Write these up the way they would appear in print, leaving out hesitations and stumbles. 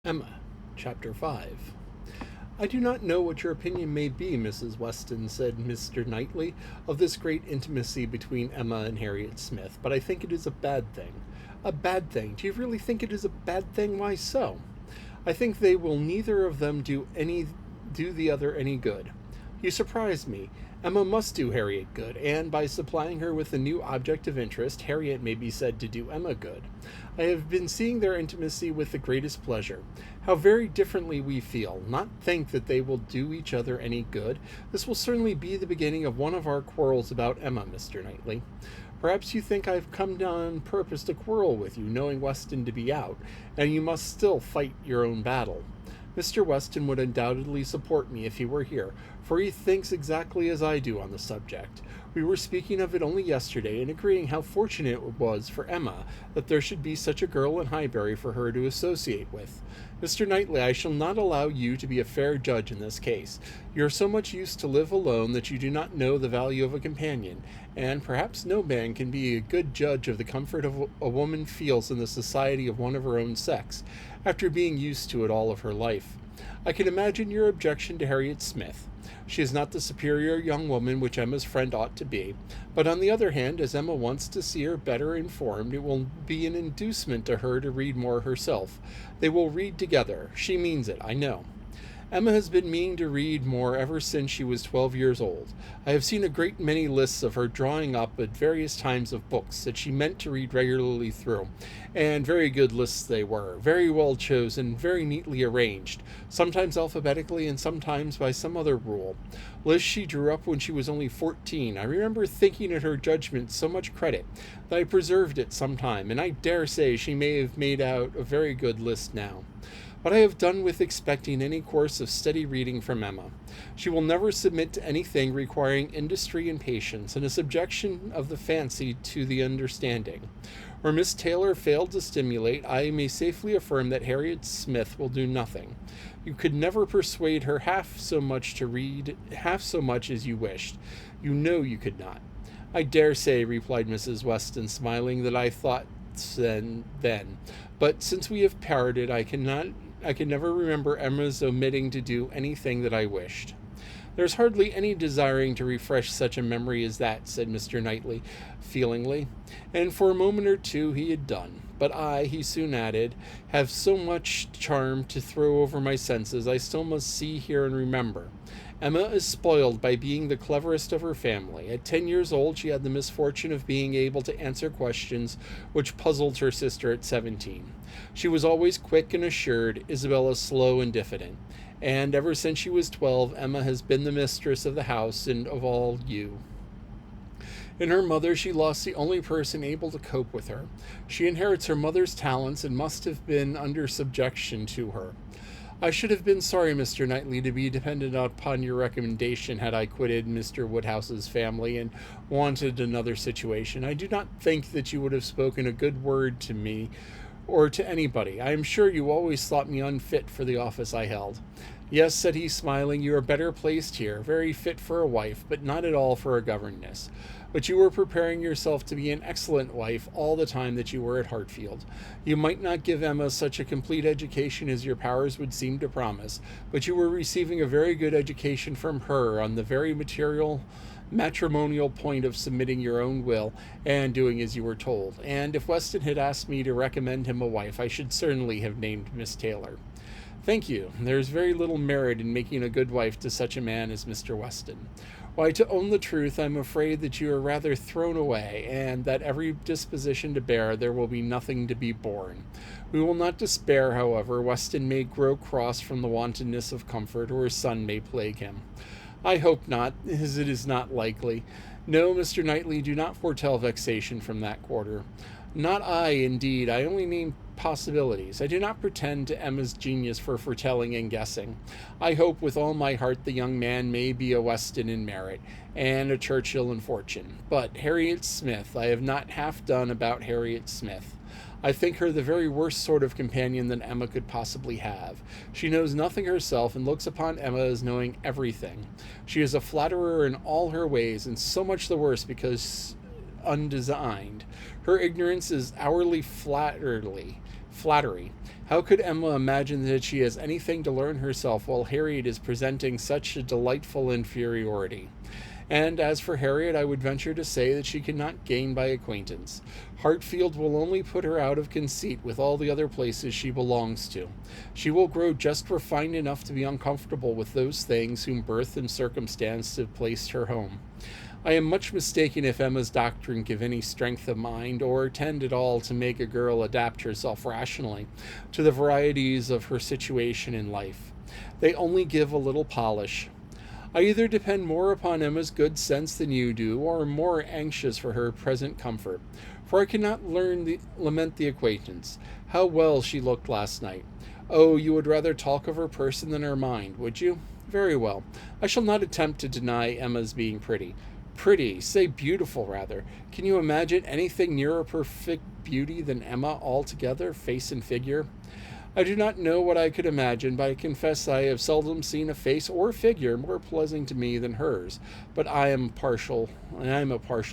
Emma, Chapter 5. "I do not know what your opinion may be, Mrs. Weston," said Mr. Knightley, "of this great intimacy between Emma and Harriet Smith, but I think it is a bad thing." "A bad thing? Do you really think it is a bad thing? Why so?" "I think they will neither of them do the other any good." "You surprise me. Emma must do Harriet good, and by supplying her with a new object of interest, Harriet may be said to do Emma good. I have been seeing their intimacy with the greatest pleasure. How very differently we feel. Not think that they will do each other any good. This will certainly be the beginning of one of our quarrels about Emma, Mr. Knightley. Perhaps you think I have come down on purpose to quarrel with you, knowing Weston to be out, and you must still fight your own battle. Mr. Weston would undoubtedly support me if he were here, for he thinks exactly as I do on the subject. We were speaking of it only yesterday, and agreeing how fortunate it was for Emma that there should be such a girl in Highbury for her to associate with. Mr. Knightley, I shall not allow you to be a fair judge in this case. You are so much used to live alone that you do not know the value of a companion, and perhaps no man can be a good judge of the comfort of a woman feels in the society of one of her own sex, after being used to it all of her life. I can imagine your objection to Harriet Smith. She is not the superior young woman which Emma's friend ought to be, but on the other hand, as Emma wants to see her better informed, it will be an inducement to her to read more herself. They will read together. She means it, I know. Emma has been meaning to read more ever since she was 12 years old. I have seen a great many lists of her drawing up at various times of books that she meant to read regularly through, and very good lists they were, very well chosen, very neatly arranged, sometimes alphabetically and sometimes by some other rule. Lists she drew up when she was only 14. I remember thinking it her judgment so much credit that I preserved it some time, and I dare say she may have made out a very good list now. But I have done with expecting any course of steady reading from Emma. She will never submit to anything requiring industry and patience, and a subjection of the fancy to the understanding. Where Miss Taylor failed to stimulate, I may safely affirm that Harriet Smith will do nothing. You could never persuade her half so much to read half so much as you wished. You know you could not. "I dare say," replied Mrs. Weston, smiling, "that I thought then. But since we have parted, I can never remember Emma's omitting to do anything that I wished." "There's hardly any desiring to refresh such a memory as that," said Mr. Knightley, feelingly. And for a moment or two he had done. "But I," he soon added, "have so much charm to throw over my senses, I still must see, hear, and remember. Emma is spoiled by being the cleverest of her family. At 10 years old she had the misfortune of being able to answer questions which puzzled her sister at 17. She was always quick and assured, Isabella slow and diffident. And ever since she was 12, Emma has been the mistress of the house and of all you. In her mother she lost the only person able to cope with her. She inherits her mother's talents and must have been under subjection to her. I should have been sorry, Mr. Knightley, to be dependent upon your recommendation had I quitted Mr. Woodhouse's family and wanted another situation. I do not think that you would have spoken a good word to me or to anybody. I am sure you always thought me unfit for the office I held." "Yes," said he, smiling, "you are better placed here, very fit for a wife, but not at all for a governess. But you were preparing yourself to be an excellent wife all the time that you were at Hartfield. You might not give Emma such a complete education as your powers would seem to promise, but you were receiving a very good education from her on the very matrimonial point of submitting your own will and doing as you were told. And if Weston had asked me to recommend him a wife, I should certainly have named Miss Taylor." "Thank you. There is very little merit in making a good wife to such a man as Mr. Weston. Why, to own the truth, I am afraid that you are rather thrown away, and that every disposition to bear, there will be nothing to be borne. We will not despair, however. Weston may grow cross from the wantonness of comfort, or his son may plague him." "I hope not, as it is not likely. No, Mr. Knightley, do not foretell vexation from that quarter." "Not I, indeed. I only name possibilities. I do not pretend to Emma's genius for foretelling and guessing. I hope with all my heart the young man may be a Weston in merit, and a Churchill in fortune. But Harriet Smith, I have not half done about Harriet Smith. I think her the very worst sort of companion that Emma could possibly have. She knows nothing herself, and looks upon Emma as knowing everything. She is a flatterer in all her ways, and so much the worse because undesigned. Her ignorance is hourly flattery. How could Emma imagine that she has anything to learn herself while Harriet is presenting such a delightful inferiority? And as for Harriet, I would venture to say that she cannot gain by acquaintance. Hartfield will only put her out of conceit with all the other places she belongs to. She will grow just refined enough to be uncomfortable with those things whom birth and circumstance have placed her home. I am much mistaken if Emma's doctrine give any strength of mind, or tend at all to make a girl adapt herself rationally to the varieties of her situation in life. They only give a little polish. I either depend more upon Emma's good sense than you do, or am more anxious for her present comfort, for I cannot lament the acquaintance. How well she looked last night! Oh, you would rather talk of her person than her mind, would you? Very well. I shall not attempt to deny Emma's being pretty. Pretty, say beautiful rather. Can you imagine anything nearer perfect beauty than Emma altogether, face and figure? I do not know what I could imagine, but I confess I have seldom seen a face or figure more pleasing to me than hers. But I am a partial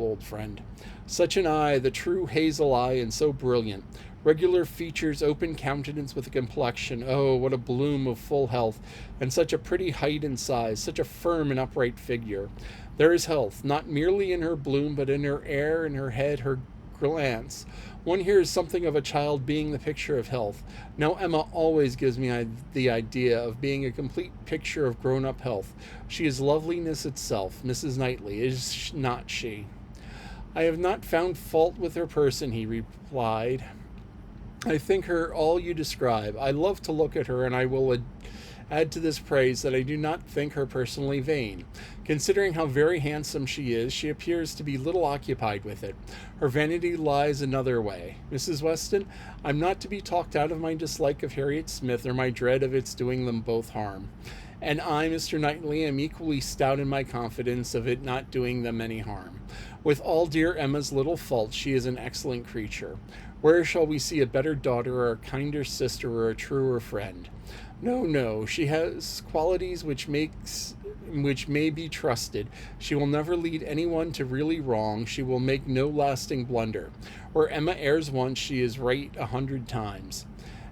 old friend. Such an eye, the true hazel eye, and so brilliant. Regular features, open countenance with a complexion. Oh, what a bloom of full health, and such a pretty height and size, such a firm and upright figure. There is health, not merely in her bloom, but in her air, in her head, her glance. One hears something of a child being the picture of health. Now Emma always gives me the idea of being a complete picture of grown-up health. She is loveliness itself, Mrs. Knightly, is not she? I have not found fault with her person, he replied. I think her all you describe. I love to look at her, and I will add to this praise that I do not think her personally vain. Considering how very handsome she is, she appears to be little occupied with it. Her vanity lies another way. Mrs. Weston, I'm not to be talked out of my dislike of Harriet Smith or my dread of its doing them both harm. And I, Mr. Knightley, am equally stout in my confidence of it not doing them any harm. With all dear Emma's little faults, she is an excellent creature. Where shall we see a better daughter, or a kinder sister, or a truer friend? No, she has qualities which may be trusted. She will never lead anyone to really wrong. She will make no lasting blunder. Where Emma errs once, she is right 100 times.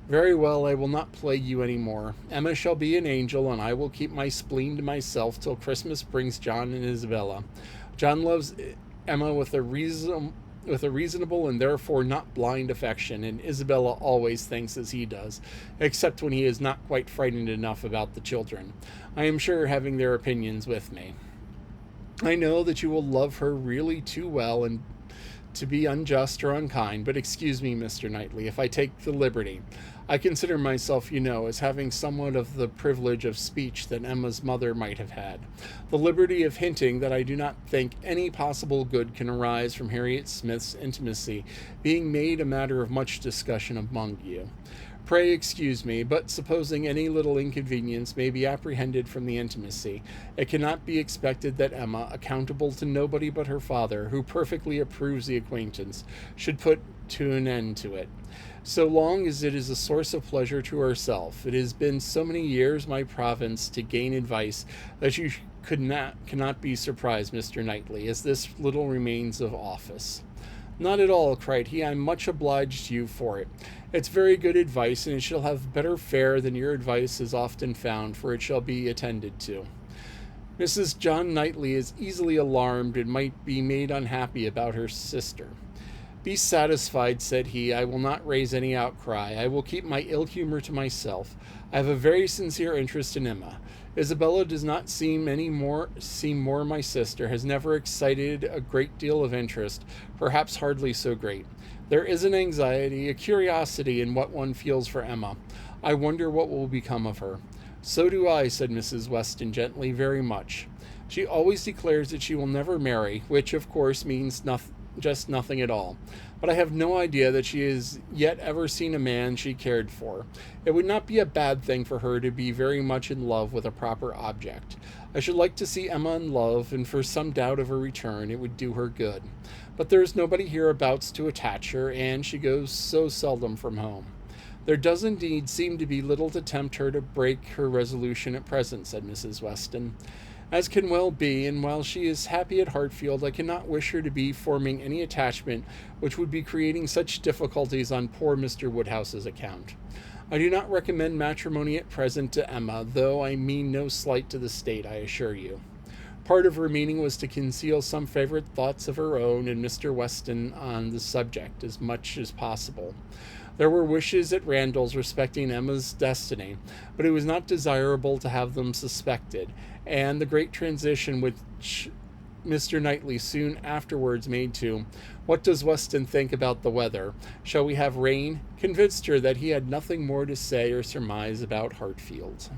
Very well, I will not plague you any more. Emma shall be an angel, and I will keep my spleen to myself till Christmas brings John and Isabella. John loves Emma with a reasonable and therefore not blind affection, and Isabella always thinks as he does, except when he is not quite frightened enough about the children. I am sure having their opinions with me. I know that you will love her really too well and to be unjust or unkind, but excuse me, Mr. Knightley, if I take the liberty. I consider myself, as having somewhat of the privilege of speech that Emma's mother might have had. The liberty of hinting that I do not think any possible good can arise from Harriet Smith's intimacy being made a matter of much discussion among you. Pray excuse me, but supposing any little inconvenience may be apprehended from the intimacy, it cannot be expected that Emma, accountable to nobody but her father, who perfectly approves the acquaintance, should put an end to it. So long as it is a source of pleasure to herself, it has been so many years my province to gain advice that you cannot be surprised, Mr. Knightley, as this little remains of office. Not at all, cried he. I'm much obliged to you for it. It's very good advice, and it shall have better fare than your advice is often found, for it shall be attended to. Mrs. John Knightley is easily alarmed and might be made unhappy about her sister. Be satisfied, said he. I will not raise any outcry. I will keep my ill humor to myself. I have a very sincere interest in Emma. Isabella does not seem more my sister, has never excited a great deal of interest, perhaps hardly so great. There is an anxiety, a curiosity in what one feels for Emma. I wonder what will become of her. So do I, said Mrs. Weston gently, very much. She always declares that she will never marry, which of course means just nothing at all. But I have no idea that she has yet ever seen a man she cared for. It would not be a bad thing for her to be very much in love with a proper object. I should like to see Emma in love, and for some doubt of her return, it would do her good. But there is nobody hereabouts to attach her, and she goes so seldom from home. There does indeed seem to be little to tempt her to break her resolution at present, said Mrs. Weston. As can well be, and while she is happy at Hartfield, I cannot wish her to be forming any attachment which would be creating such difficulties on poor Mr. Woodhouse's account. I do not recommend matrimony at present to Emma, though I mean no slight to the state, I assure you. Part of her meaning was to conceal some favorite thoughts of her own and Mr. Weston on the subject as much as possible. There were wishes at Randalls respecting Emma's destiny, but it was not desirable to have them suspected, and the great transition which Mr. Knightley soon afterwards made to, "What does Weston think about the weather? Shall we have rain?" convinced her that he had nothing more to say or surmise about Hartfield.